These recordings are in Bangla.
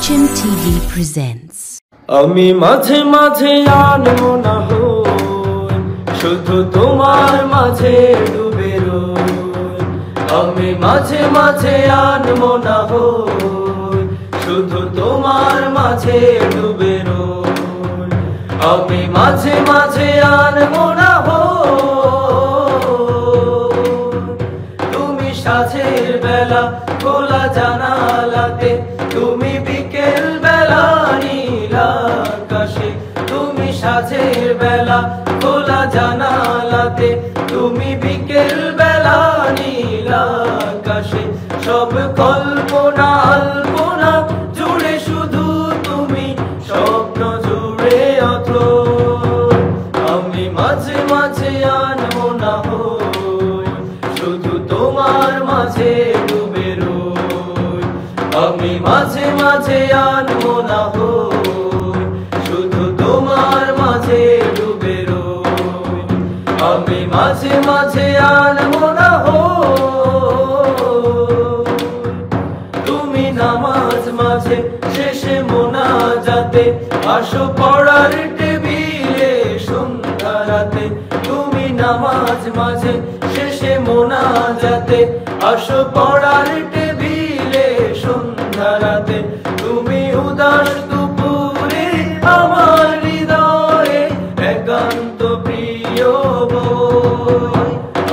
HMTV presents. আমি মাঝে মাঝে আনমো না হই, শুধু তোমার মাঝে ডুবে রই। আমি মাঝে মাঝে আনমো না হই, শুধু তোমার মাঝে ডুবে রই। আমি মাঝে মাঝে আনমো না হই, তুমি সাঁঝের বেলা খোলা জানালাতে, তুমি বিকেল বেলা নীল আকাশে। তুমি সাঁঝের বেলা খোলা জানালাতে, তুমি বিকেল বেলা নীল আকাশে। সব কল্পনা আলপনা জুড়ে শুধু তুমি, স্বপ্ন জুড়ে অথই। আমি মাঝে মাঝে আনমো না হই, শুধু তোমার মাঝে ডুবে রই। আমি মাঝে মাঝে আনমো না হই, শুধু তোমার মাঝে ডুবে রই। আমি মাঝে মাঝে আনমো না হই, তুমি নামাজ মাঝে শেষে মোনাজাতে আসো পড়ার টেবিলে সন্ধ্যা রাতে। তুমি নামাজ মাঝে শেষে মোনাজাতে আসো পড়ার টেবিলে সন্ধ্যা রাতে। তুমি উদাস দুপুরে আমার হৃদয়ে একান্ত প্রিয় বই।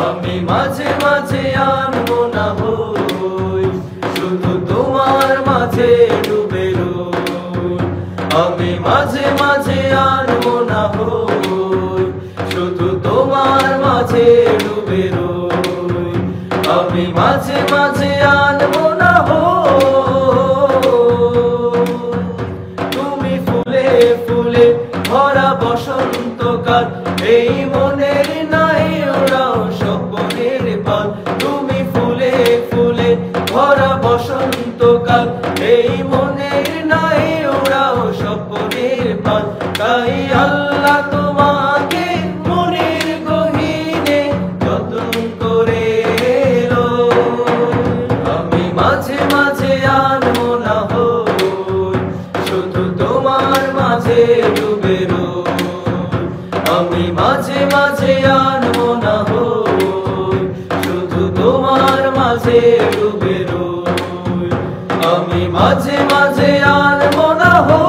আমি মাঝে মাঝে আনমো না হই, শুধু তোমার মাঝে ডুবে রই। আমি মাঝে মাঝে আনমো না হই, শুধু তোমার মাঝে ডুবে রই। আমি মাঝে মাঝে আনমো না হই, তুমি ফুলে ফুলে ভরা বসন্তকাল, এই মনের নাই ওরাও স্বপ্নের পাল। তুমি ফুলে ফুলে ভরা বসন্তকাল, এই মনের নাই ওরাও স্বপ্নের পাল। তাই আল্লাহ তোমাকে মনের গহীনে যতন করে লই। আমি মাঝে মাঝে আনমো না হই, শুধু তোমার মাঝে ডুবে রই। আমি মাঝে মাঝে আনমো না হই, শুধু তোমার মাঝে ডুবে রই। আমি মাঝে মাঝে আনমো না হই।